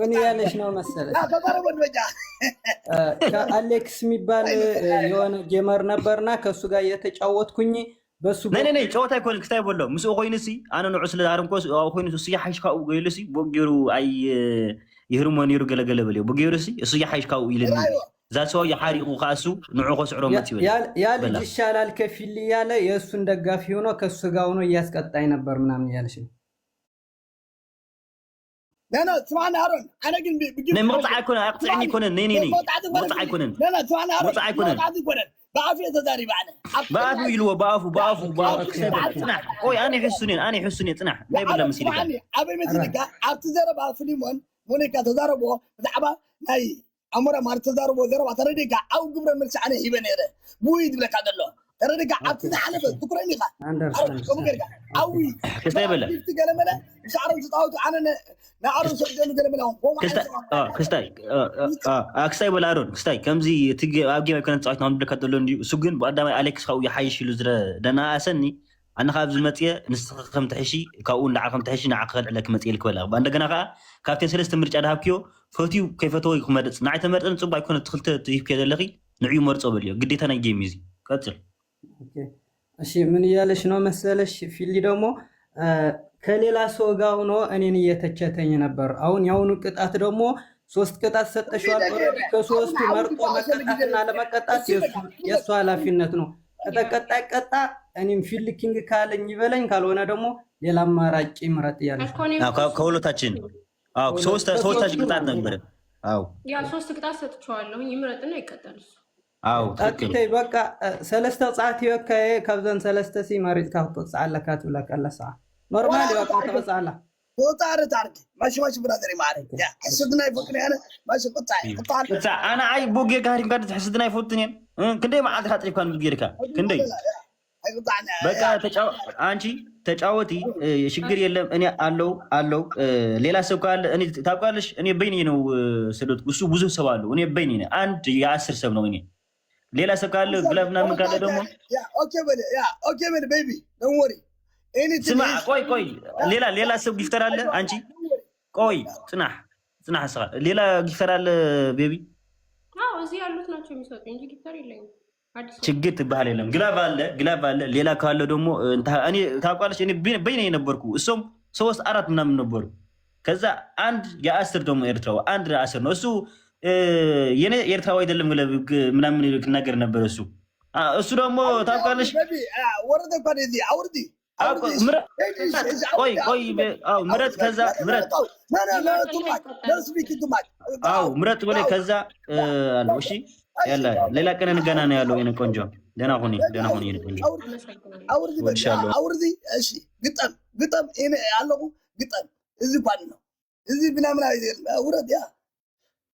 ምን ያለሽ ነው መሰለሽ? ከአሌክስ የሚባል የሆነ ጌመር ነበርና ከሱ ጋር እየተጫወትኩኝ በሱ ነይ ጨዋታ ይኮን ክታይ ቦሎ ምስ ኮይንሲ አነ ነው ስለ አርንኮስ ኮይኑ እሱ ያሐሽካው ገይልሲ ቦጊሩ አይ ይህርሞን ይሩ ገለገለ በለው ቦጊሩሲ እሱ ያሐሽካው ይልኒ ዛሰው ያሐሪቁ ካሱ ንዑ ኮስዕሮ መት ይበል ያ ልጅ ይሻላል ከፊል ያለ የእሱን ደጋፊ ሆኖ ከሱ ጋር ሆኖ እያስቀጣይ ነበር ምናምን ያለሽ لا سمعنا هارون انا قلت بجيب مقطع يكون اقطعني يكون ني مقطع يكون لا سمعنا هارون مقطع يكون بعافيه تداري معنا بعافو يلو بعافو طنح اوي انا يحسني طنح لا يبلا مسيرك ابي مسيرك ارتزرب فيلمون مونيكا تزاربو زعبا هاي امره ما تزاربو زربا ترديك او قبر مرسى عليه يبنيره بويد لك هذا الله ترديك عطنا على بكرني اوي كستايبلا تقلمنا شعرهم تطاوتوا عننا نعرف سجلوا قلمنا كستاي ولا ارون كستاي كمزي تجي ابجي ما كنت صايت نعمل لك دلو ندي سجن بقدام اليكس خو يحيش يلزره دنا اسني انا خاب زمتيه نستخدم تحشي كاون لعقم تحشي نعقد عليك متيل كولا باندغنا خا كابتن سلست مرጫ دهبكيو فتيو كيفتو يكمدص ناي تمرطن صبا يكون تخلت تيف كيدلخي نعيو مرصو بليو غديتا ناي جيم يزي قتل እሺ ምን ያለሽ ነው መሰለሽ ፊሊ ደግሞ ከሌላ ሰው ጋር ሆኖ እኔን እየተቸተኝ ነበር አሁን ያውኑ ቅጣት ደግሞ 3 ቅጣት ሰጠሽዋል ኦሬዲ ከ3ቱ መርጦ መቀጣትና ለመቀጣት የሱ ኃላፊነት ነው ከተቀጣይ ቀጣ እኔም ፊል ኪንግ ካለኝ ይበለኝ ካልሆነ ደግሞ ሌላ አማራጭ ይምረጥ ያለሽ ከሁለታችን ሶስታችን ቅጣት ነበር ያ 3 ቅጣት ሰጥቻለሁ ይምረጥና ይቀጣል أكيد بقى سلسلة ساعات يوكاي كابزن سلسلة سي مريض كهطو ساعة كاتب لك الله ساعة نورمالي وقتها ساعة هو تعرف ماشي برادري معك يا حسدنا يفكني انا ماشي قطع انا عاي بوغي كارين قاعد تحسدنا يفوتني كندي ما عاد خاطري كان بغيركا كندي بقى انشي تጫወቲ ሽግር የለም እኔ አለው ሌላ ሰው ካለ እኔ ታውቃለሽ እኔ በይኔ ነው ስለት እሱ ብዙ ሰው አለው እኔ በይኔ ነው አንድ የ10 ሰው ነው እኔ ሌላ ሰው ካለ ግላፍና ምን ካለ ደግሞ ያ ኦኬ በል ቤቢ ዶንት ወሪ እኔ ስማ ቆይ ሌላ ሰው ጊፍተር አለ አንቺ ቆይ ጽናህ ሰራ ሌላ ጊፍተር አለ ቤቢ እዚህ ያሉት ናቸው የሚሰጡኝ እንጂ ጊፍተር የለኝም ችግር ትባል የለም ግላፍ አለ ሌላ ካለ ደግሞ እኔ ታውቃለሽ እኔ በይኔ ነበርኩ እሱም 3-4 ምናምን ነበሩ ከዛ አንድ የ10 ደግሞ ኤርትራው አንድ 10 ነው እሱ የኔ ኤርትራው አይደለም ምናምን ነገር ነበር እሱ ደግሞ ታውቃለሽ ወረደ ባዲ አውርዲ ምረት ከዛ ምረት ምረት ወለ ከዛ አለው እሺ ያላ ሌላ ቀን እንገና ነው ያለው የኔ ቆንጆ ደህና ሁኒ የኔ ቆንጆ አውርዲ እሺ ግጠም እኔ ያለው ግጠም እዚህ ባድ ነው እዚህ ምናምን አይደል ወረድ ያ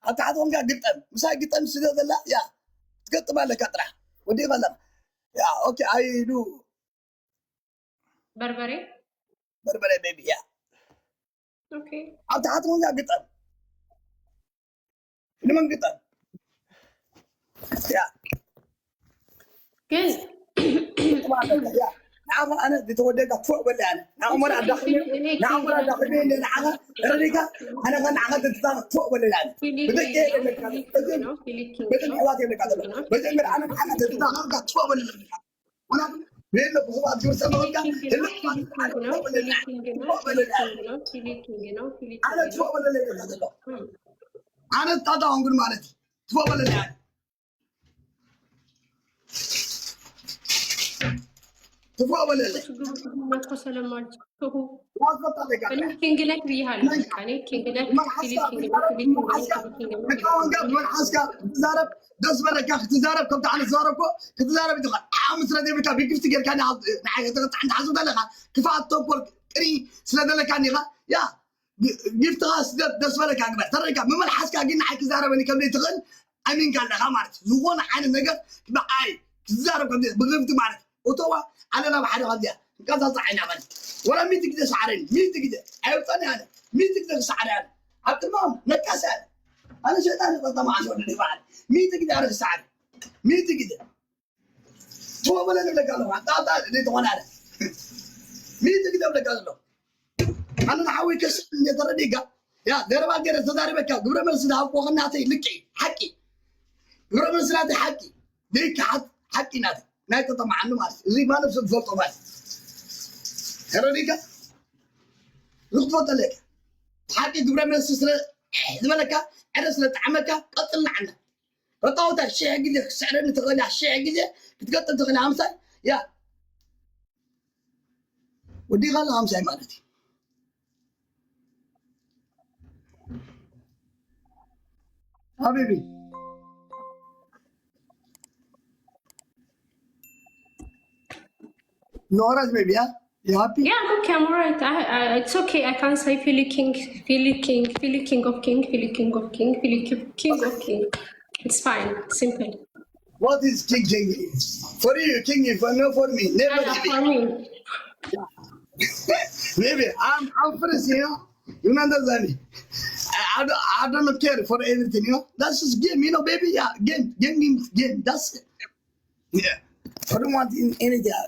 አታውም ጋር ግጠም ምሳ ግጠም ስለዘላ ያ ትገጥማለህ ከጥራ ወዲ ባላ ያ ኦኬ አይዱ በርበሬ ቤቢ ያ ኦኬ አታውም ጋር ግጠም ለምን ግጠም ያ ግን انا بتوديك فوق ولا انا عمر ادخل ريكا انا كان عقد فوق ولا انا بدك ايه بدك حواتي لك هذا بدك انا عقد فوق ولا انا بين له هو ادور سماك انا فوق ولا هذا انا تاتا انقول مالتي فوق ولا لا تفوق ولا لا؟ ما تفصل مالك هو أنا كينج لك بيها أنا كينج لك من حسكا تزارب دس بالك يا أخي تزارب كنت على زاربكو تزارب يدخل عامس ردي بك بيجي تفتكر كان عند حسود لك كفاءة توبر كري سلاد لك يعني يا جفت غاس دس بالك يا أكبر ترى كم من حسكا جينا حكي زارب إني كم يتغل أمين قال لك مارت زوون عن النجار بقاي تزارب كم بغيبت مارت وتوا أنا لا بحد غادية كذا صحيح عمل ولا مين تقدر شعرين مين تقدر عيوطني أنا مين تقدر شعرين عبد المام نكاسة أنا شيطان طبعا شو اللي بعد مين تقدر على الشعر مين تقدر هو ولا نقول لك الله تعال اللي توانا مين تقدر لك الله أنا نحاول كسر من ترديك يا دربا غير تداري بك غبر ملس دا قوخناتي لقي حقي غبر ملس ناتي حقي ديك حقي ناتي نايت طمع عنه ماس زي ما نفس الفوتو بس هرونيكا لقطه لك حقي غبر ملس سره زملك عرس لطعمك قتل عنا رطاوت الشيء قد سعرنا تغني الشيء قد تقطع تغني امسا يا ودي غلا امسا مالتي حبيبي Nora's baby, yeah? You happy? Yeah, I'm okay. I'm alright. It's okay. I can say Philly King, Philly King, Philly King of King, Philly King of King, Philly King of King. It's fine. Simple. What is king? For you, king, for me. Never For me. Baby, I'm first, you know? You understand me? I don't care for anything, you know? That's just game, you know, baby? Yeah, game. Game means game. That's it. Yeah. I don't want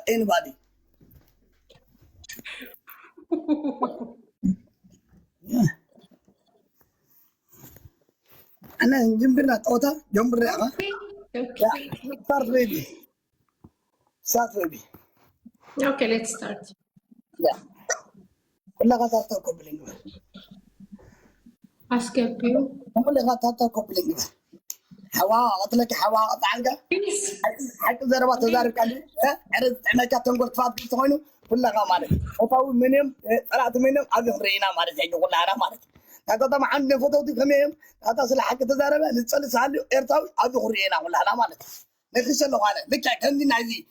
anybody. Yeah. أنا جنبنا توتا جنبنا Start baby. Start baby. Okay, let's start. Yeah. كلها غطاء كوبلينج. أسكبيو. كلها غطاء كوبلينج. حواء أطلق حواء أطعنك. حتى زربات تزارب كله. عرض أنا كاتنقول فات بتوينه كلها غامانة. وفاو منهم طلعت منهم أبي خرينا مارس يعني كلها أنا مارس. هذا طبعا عندنا فوتو كميم. هذا صلاح حق تزارب نتصل سالي إرتاوي أبي خرينا كلها أنا مارس. نخش له أنا. لك عندي نازي.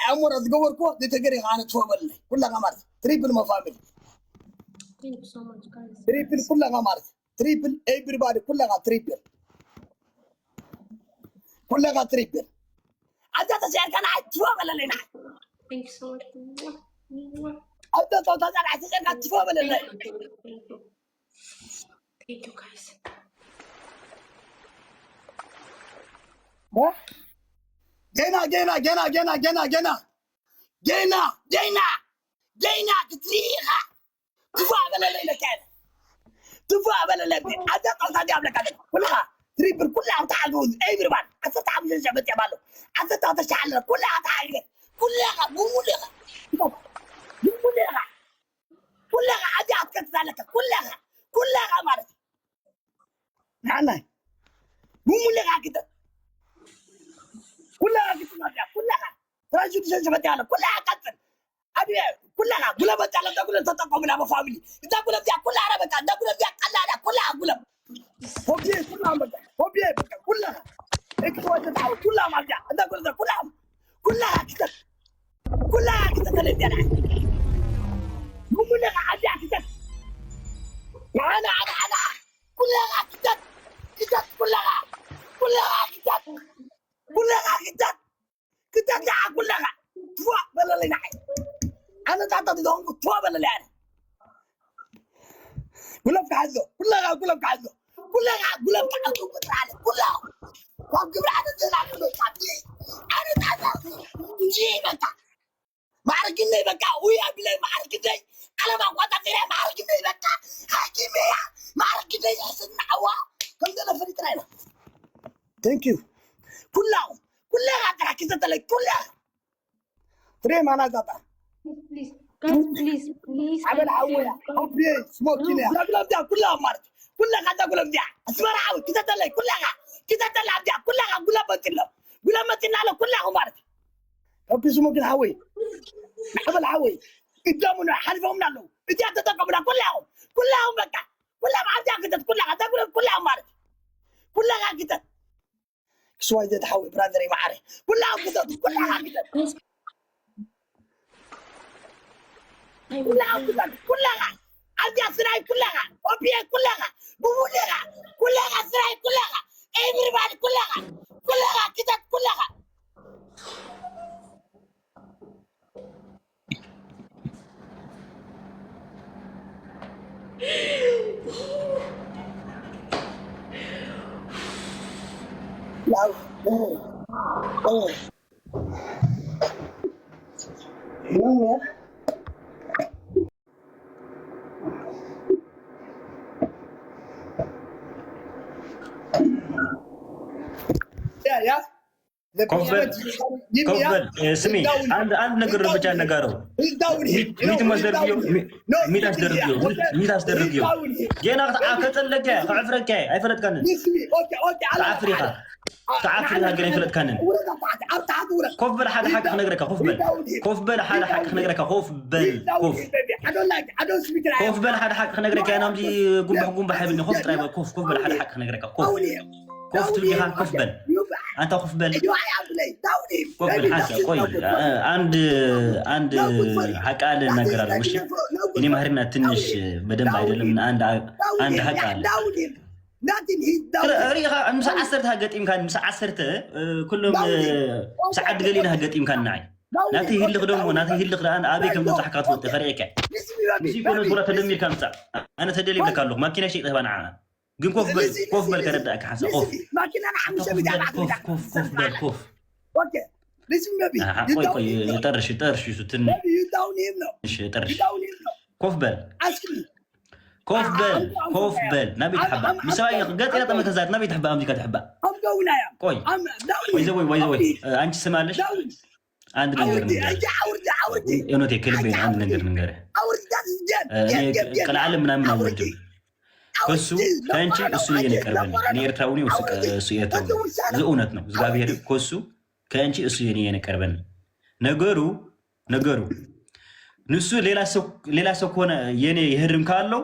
عمر أتجور كوا دتجري عن تفوّل كلها غامارس. تريبل ما فاميلي. Thank you so much, guys. تريبل كلها غامارس. تريبل everybody كلها تريبل. كلها تريبل. أنت تسأل كان تفوّل لنا. Thank you so much. أنت تسأل كان تفوّل لنا. Thank you, guys. جينا كتريخة تفاعل لنا كذا تفاعل لنا أنت قصدي قبل كذا كلها تريبل كلها تعالوا everyone أنت تعمل الجبت يا بالو أنت تشعل كلها تعالوا كلها قولها أجي أتكلم لك كلها مرة نعم قولها كده كلها رجل جبت يا كلها كتر أبي كلها قولها بتعلم تقول تتقوا من أبو فاميلي إذا قولها بيا كلها أنا بتعلم قولها بيا كلها قولها هوبي كلها بتعلم هوبي كلها إيش هو تدعو كلها ما بيا إذا قولها كلها كده تلين أنا كلها عادي كده أنا كلها كده كلها كده كلها توا بلا لنا أنا تعطي دون توا بلا لنا كلها في حزه كلها في حزه كلها في حزه كلها وقف على الزرع أنا تعطي جيبك معرك إني بكا ويا بلا معرك إني أنا ما قلت فيها معرك إني بكا حكيمية معرك إني حسن عوا كم ده فريق رأينا thank you كلها ترى كذا تلك كلها ترى ما أنا زاتا Please, guys, please. عمل عوية أوبي سموكيني أقول بدي كلها مرت كلها قاعدة أقول بدي أسمع عوي كذا تلك كلها بدي كلها أقول ما تنالو كلها مرت أوبي سموكين عوي عمل عوي قدامنا حلفهم نالو بدي أتتقبل كلهم بكا كلها ما عندي كذا كلها تقول كلها مرت كلها كذا شوي ده تحوي برادري معري كلها كذا كلها عندي أسرائيل كلها أوبيا كلها بقولها كلها أسرائيل كلها everybody كلها كذا كلها يا كوفبل سمي عند نقر ربجان نقارو ميت مصدرقيو ميت أصدرقيو جينا كتلك عفرك أي فلت كانن تعفريها جينا فلت كانن كوفبل حد حق نقرك كوفبل حد حق نقرك كوفبل حد حق نقرك أنا مجي قوم بحبني خوف ترى كوفبل حد حق نقرك كوف تلقيها كوفبل أنت كوفبل كوفبل حاجة كوي عند حق على نقرة وش إني مهرنا تنش بدم بعيد لمن عند حق على ريها مسعسرتها قد إمكان مسعسرته كلهم سعد قليلها قد إمكان نعي ناتي هي اللي قدوم ناتي هي اللي قدام أبي كم تحكي فوت فريقك مش يكون صورة تدمير كم ساعة أنا تدلي لك الله ما كنا شيء تبان عنا قم كوفبل كردك حسن كوف ما كنا نحن شبي كوفبل اوكي لازم نبي كوي يطرش شو تن مش يطرش كوفبل كوفبل نبي تحبها مسوي قلت إلى طمة زاد نبي تحبها أمريكا تحبها أم قونا يا كوي ويزوي أنت سمالش عند عودي إنه تكلبين عند نقدر عودي كل عالم من أولد كسو كانشي السو ينكربني نيرتراوني وسو يتراوني زؤونت ነው እግዚአብሔር كسو كانشي السو ينكربني ነገሩ ንሱ ሌላ ሰው ከሆነ የኔ ይህርም ካለው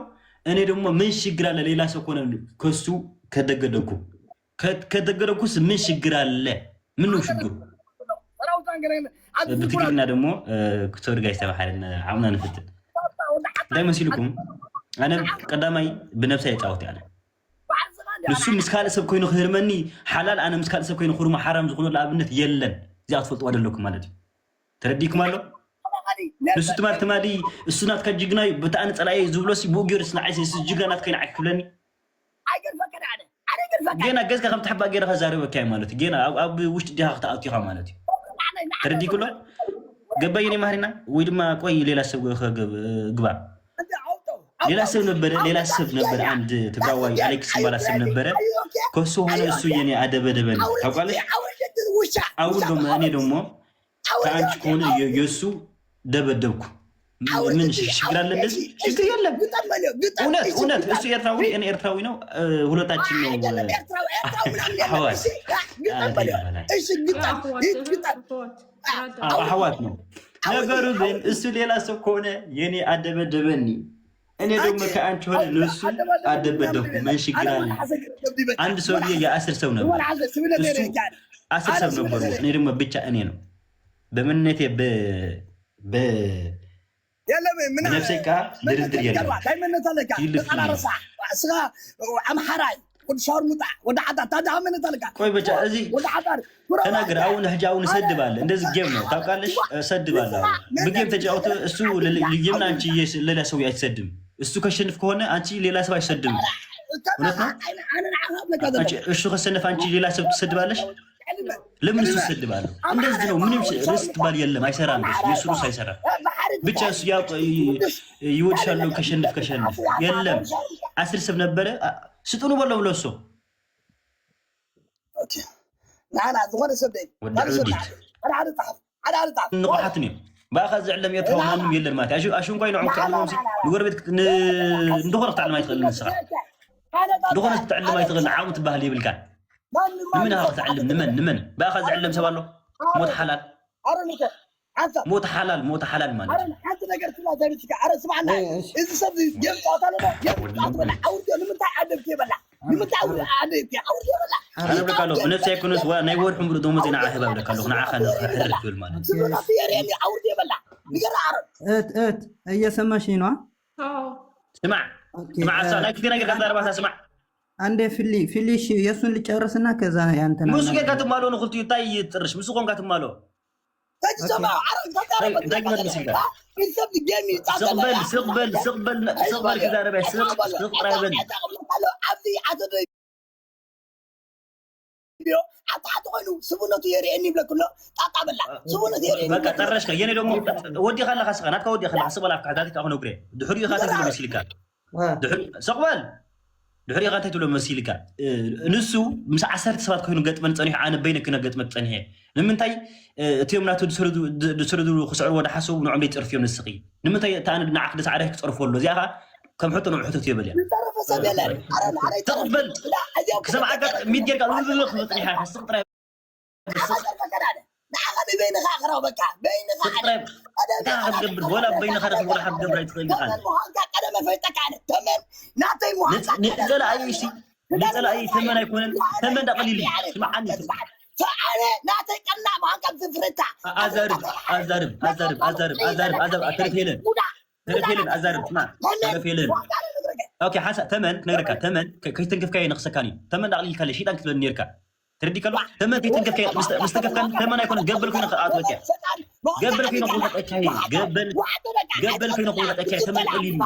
እኔ ደግሞ ምን ችግር አለ ሌላ ሰው ከሆነ ከሱ ከደገደኩስ ምን ችግር አለ ምን ነው ችግሩ በትግልና ደግሞ ክቶር ጋር ይተባሐልና አሁን አንፈት ዳይማ ሲልኩም أنا قدامي بنفسي يتعوت يعني نسوم مسكال سب كوينو خيرمني حلال أنا مسكال سب كوينو خرما حرام زخونو لابنت يلن زي أطفال طوال لكم مالتي ترديك مالو نسو تمالي السنات كجيجناي بتأنت على أي زبلوسي بوجير سنعيس السجيجنات كين عكلني جينا جزء كم تحب أجيرها زاري وكاي مالتي جينا أب وش تجاه تعطيها مالتي ترديك له قبيني مهرنا ويدما كوي ليلا سوي قبا ሌላ ሰብ ነበር አንድ ትግራዋይ አሌክስ ባላ ሰብ ነበር ከሱ ሆነ እሱ የኔ አደበደበን ታውቃለሽ አሁን እኔ ደግሞ ከአንቺ ከሆነ የሱ ደበደብኩ ምን ችግር አለ እንደዚህ ችግር የለም እውነት እሱ ኤርትራዊ እኔ ኤርትራዊ ነው ሁለታችን ነው አህዋት ነው ነገሩ ግን እሱ ሌላ ሰብ ከሆነ የኔ አደበደበኒ እኔ ደግሞ ከአንቺ ሆነ ለሱ አደበደብኩ ምን ችግር አለ አንድ ሰው የ10 ሰው ነበር እሱ 10 ሰው ነበር እኔ ደግሞ ብቻ እኔ ነው በመነቴ يلا من نفسك درندر يلا دايما تلقى انا رصع اسغا ام حراي ود شاور مطع ود عدا تادا من تلقى ቆይ በቻ እዚህ ود عدا ተናገር አሁን ህጃውን ሰድባለ እንደዚህ ጌም ነው ታውቃለሽ ሰድባለ በጌም ተጫውተ እሱ ለየምና አንቺ ሌላ ሰው ያይሰድም እሱ ከሸንፍ ከሆነ አንቺ ሌላ ሰው አይሰድም እውነት ነው انا عقاب لك هذا እሱ ከሸንፍ አንቺ ሌላ ሰው ትሰድባለሽ ለምን እሱ ይሰድባል እንደዚህ ነው ምንም ርስት ባል የለም አይሰራም እሱ ነው ሳይሰራ ብቻ እሱ ያው ይወድሻለው ከሸንፍ የለም 10 ሰብ ነበረ ስጡኑ በለው ብለሶ ኦኬ ናና ዝሆነ ሰብደይ انا عارف نقحتني باخذ علم يتفهم منهم يلا المات اشون كاين عمق علمهم نغربت ندخل تعلم ما يتغل النسخه دخل تعلم ما يتغل عاوم تباهل يبلكان من هذا تعلم نمن باخذ علم سبالو موت حلال موت حلال ما حتى نقر سمع زي عرس معنا اذا صدق جيم قاتل عاود لمن تعدب كيبلا لمن تعود عادك عاود يبلا انا بقول له نفسي يكون سوا نيور حمر دوم زين عاهب بقول له نعا خن حرر في المال يريني عاود يبلا يقرا هي سماشي نو سمع انا كثير نقر كذا 4 سمع አንዴ ፊሊሽ የሱን ልጨርስና ከዛ ያንተና ሙሱ ጋትማሎ ነው ሁሉ ይታይ ጥርሽ ሙሱ ቆን ጋትማሎ تجمع عرض سقبل كذا ربع سقبل አጣጣሉ ስቡነቱ የሪኒ ብለኩሎ ጣጣበላ ስቡነቱ የሪኒ በቃ ጠረሽከ የኔ ደግሞ ወዲ خلك خسخنات ከወዲ خلك حسب ላፍ ካታቲ ካሁን እግሬ ድሕሪኡ ካታቲ መስሊካ ድሕሪ سقبل ድሕሪኻ እንታይ ትብሎ መሲልካ ንሱ ምስ 10 ሰባት ኮይኑ ገጥመን ፀኒሑ ኣነ በይነ ክነገጥመት ፀኒሐ ንምንታይ እቲኦም ናቱ ድስርዱ ክስዕርዎ ዳሓሰቡ ንዖም ደይፅርፍዮም ንስኺ ንምንታይ እታ ኣነ ንዓክ ደሳዕዳይ ክፀርፈሉ እዚኣኻ ከም ሕቶ ነው ሕቶት ይበል تقبل كسمع ميت جرك خطريها حسق طريب نعم بين خاخره وبكا بين خاخره هذا قبل ولا بين خاخره ولا حد قبل يتخيل خاخره انا ما فيتك على الثمن نعطي محاكاه نزل اي شيء نزل اي ثمن يكون ثمن ده قليل اسمع عني فانا نعطي قناع محاكاه زفرتها ازرب ترفيلن ازرب اسمع ترفيلن اوكي حسن ثمن نغرك ثمن كي تنكف كاي نقصكاني ثمن دقليل كله شيطان كتبل نيركا تردي كلو ثمن كي تنكف كاي مستكف كان ثمن يكون قبل كي نقطات وجه قبل كي نقول لك اكاي قبل كي نقول لك اكاي ثمن قليل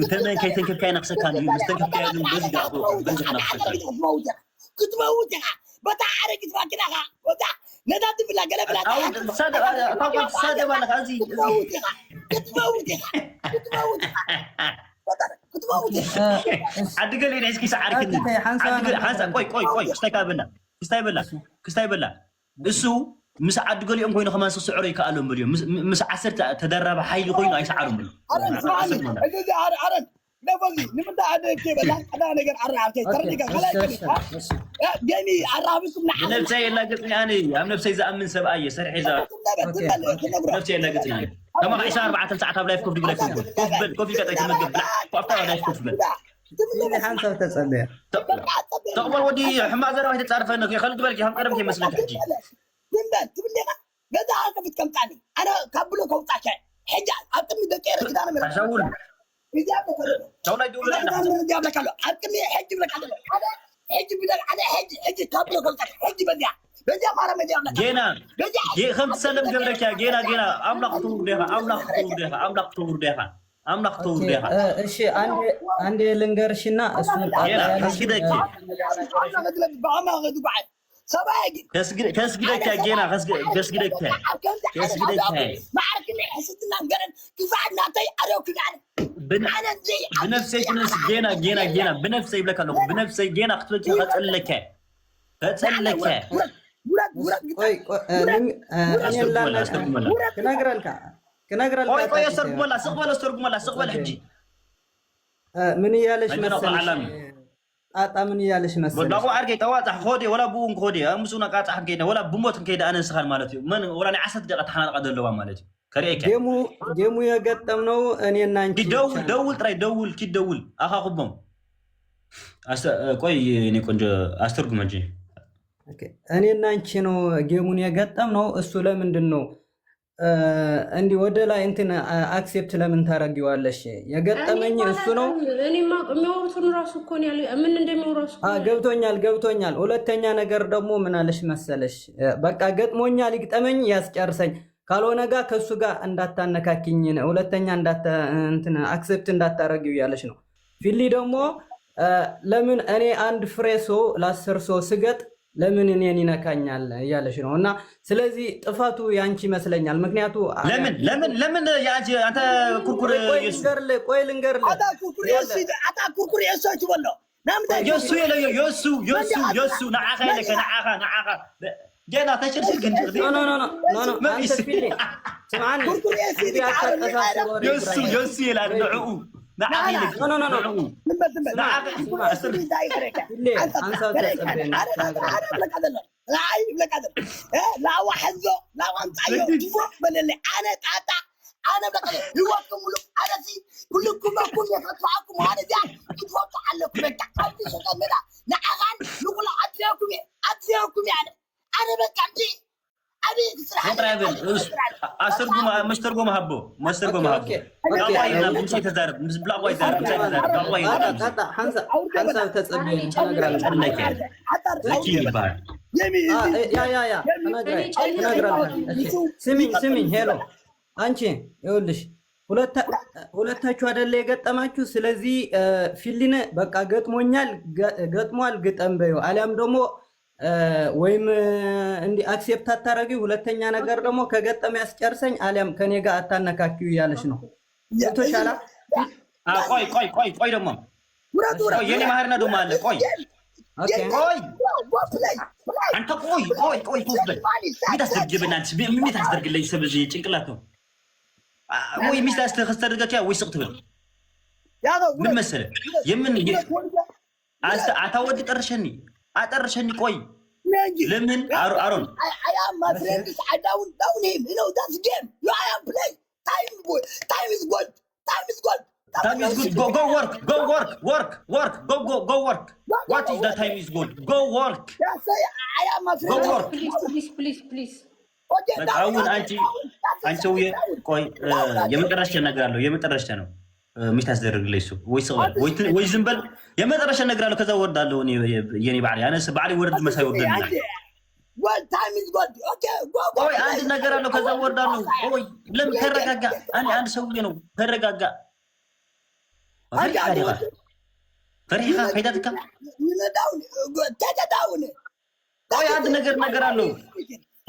ثمن كي تنكف كاي نقصكاني مستكف كاي بس دقو بس نقصكاني كنت موتها بتعرف كيف كده وده ندات بلا قلبلا صدق طبعا صدق ولا غازي كنت موتها عاد قال لي عايزك يسعرك حنسا كوي كستايبلا እሱ ምስ ዓዲ ገሊኦም ኮይኑ ከማን ስዕሮ ይከኣሎም ብልዮም ምስ 10 ተደረበ ሓይሊ ኮይኑ ኣይሰዓሩም ብሉ አረን نبغي نمد عاد كيف لا أنا نقدر أعرف كيف ترى نقدر خلاص جاني أعرفكم نحن نفسي لا قلتني أنا نفسي إذا أمن سبعية سرح إذا نفسي لا قلتني كما عشان 4 ساعات قبل يفكوا في بلاك كوفي كذا يتمد بلا وأفتح ولا يفكوا في بلا اللي حنسوا تصلي تقبل ودي حما زرا واحد تعرف إنك خلي بالك هم قرب كي مسلك حجي تبلي قد عارف كم تاني أنا قبله كم تاكل حجة أتمنى دكير كده أنا أشاور شلون يدور لنا جاب لك له حكم يحج لك هذا حج بدك على حج قبل قلت حج بدي ما انا مدي جينا جي 5 سنه قبلك يا جينا املق طور ديها እሺ አንዴ ልንገርሽና እሱን ከስግደክ كسجدك يا جينا كسجدك ما عارف اني حسيتنا نقرن كيف عندنا طي اروك يعني بنفسي ناس جينا بنفسي يبلك له بنفسي جينا قتلك قتلك كنغرلك كوي سقبل حجي من يالش مثلا አጣምን ያለሽ መሰለሽ ወላሂ አርገይ ተዋጣ ሆዴ ወላ ቡን ሆዴ አምሱና ቃጣ ከይደ ወላ ቡሞት ከይደ አነን ስኻን ማለት እዩ ማን ወላ 10 ደቂቃ ተሐናቀ ደለዋ ማለት እዩ ከሪከ ጌሙ የገጠምነው እኔና አንቺ ደውል ጥራይ ደውል ኪደውል አኻኹቦም ቆይ እኔ ቆንጆ አስተርጉም እንጂ ኦኬ እኔና አንቺ ነው ጌሙን የገጠምነው እሱ ለምንድን ነው እንዲ ወደ ላይ እንትን አክሴፕት ለምን ታረጊዋለሽ የገጠመኝ እሱ ነው እኔ ማውሩቱን ራሱ እኮ ነው ያለው ምን እንደሚወራሱ ገብቶኛል ሁለተኛ ነገር ደግሞ ምን አለሽ መሰለሽ በቃ ገጥሞኛል ይግጠመኝ ያስጨርሰኝ ካልሆነ ጋር ከሱ ጋር እንዳታነካኪኝ ሁለተኛ እንትን አክሴፕት እንዳታረጊው ያለሽ ነው ፊሊ ደግሞ ለምን እኔ አንድ ፍሬሶ ለ10 ሰው ስገጥ ለምን እኔን ይነካኛል ያለሽ ነው እና ስለዚህ ጥፋቱ ያንቺ ይመስለኛል ምክንያቱ ለምን ያንቺ አንተ ኩርኩር ቆይ ልንገርልህ አታ ኩርኩር የሰች ወሎ የሱ ነዓኻ جينا تشرشر كنت لا انت فيني سمعني يوسي لا نعو نعاقيلك لا واحد لا وانطعيو اللي انا تاتا انا بقى يوكم انا في كلكم اكون يقطعكم وانا جاي يتوقع لكم انت قلبي شغال ملا نعغان نقول اتياكم يعني انا بقى عندي ابي مسترقم هبو والله مش تزارب مش بلا واي زارب حنسا تتصبي يا سمين هيلو አንቺ ይኸውልሽ ሁለታችሁ አይደለ የገጠማችሁ ስለዚህ ፊሊነ በቃ ገጥሟል ግጠም በዩ አሊያም ደግሞ ወይም እንዲ አክሴፕት አታረጊ። ሁለተኛ ነገር ደግሞ ከገጠመ ያስጨርሰኝ አሊያም ከኔ ጋር አታነካኪው እያለሽ ነው። ቶሻላ ቆይ ደግሞ የኔ ማህርና ደግሞ አለ። ቆይ አንተ ቆይ ሚታስደግብናንት ሚታስደርግለኝ ሰብዚ ጭንቅላት ነው ወይ ሚስት አስተደርጋቻ ወይ ስቅ ትብል ምን መሰለ የምን አታወድ ጠርሸኒ አጠርሸኒ ቆይ ለምን አሮን I am my friend I down him you know that's game you I am play time is good time is good go work what is the time is good go work yes I am my friend go work please okay አሁን አንቺ ቆይ የመጨረሻ ነገር አለው የመጨረሻ ነው ሚታስደርግልኝ እሱ ወይ ዝም በል የመጨረሻ ነገር አለው ከዛ ወርዳለሁ የኔ ባሪ ያነስ ባሪ ወርድ መሳይ ወርደኛል what time is good okay go ቆይ አንድ ነገር አለው ከዛ ወርዳለሁ ቆይ ለምን ተረጋጋ አንድ ሰውዬ ነው ተረጋጋ ፈሪሃ ሄዳትካ down ቆይ አንድ ነገር አለው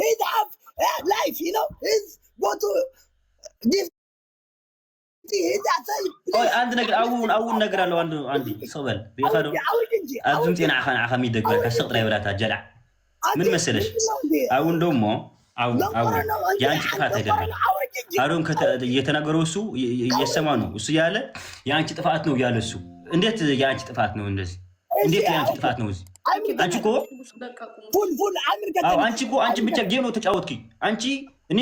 he's have life you know he's go to give ቆይ አንድ ነገር አሁን ነገር አለው አንድ ሰበል ቢኻዶ አዙም ጤና አኸሚ ደግበር ከሰቅራ ይብላታ ጀላ ምን መሰለሽ አሁን ደግሞ አሁን ያንቺ ጥፋት አይደለም አሮን የተናገረው እሱ እየሰማ ነው እሱ ያለ ያንቺ ጥፋት ነው ያለ እሱ እንዴት ያንቺ ጥፋት ነው እንደዚህ እንዴት ያንቺ ጥፋት ነው እዚህ አንቺ እኮ አንቺ ብቻ ጌም ነው ተጫወትኪ አንቺ እኔ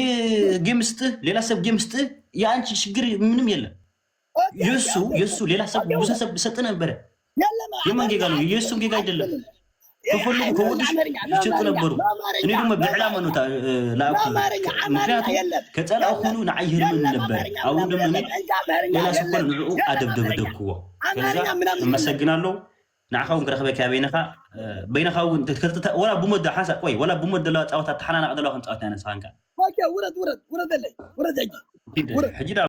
ጌም ስጥህ ሌላ ሰብ ጌም ስጥህ ያንቺ ችግር ምንም የለም የሱ ሌላ ሰብ ብዙ ሰብ ሰጥ ነበር የማን ጌጋ ነው የሱ ጌጋ አይደለም ከፈልጉ ከወድሽ ይችጡ ነበሩ እኔ ደግሞ በዕላማ ነው ላኩ ምክንያቱም ከጸላው ሁሉ ናይህል ምን ነበር አሁን ደግሞ ሌላ ሰኮን ነው አደብደብደብኩ ከዛ መሰግናለሁ ናኻውን ከረኸበ ካበይነኻ በይነኻውን ወላ ብሞድ ሓሳ ቆይ ወላ ብሞድ ላ ጻውታ ተሓናና ቀደላው ክንጻውታ ያነሳንካ ورد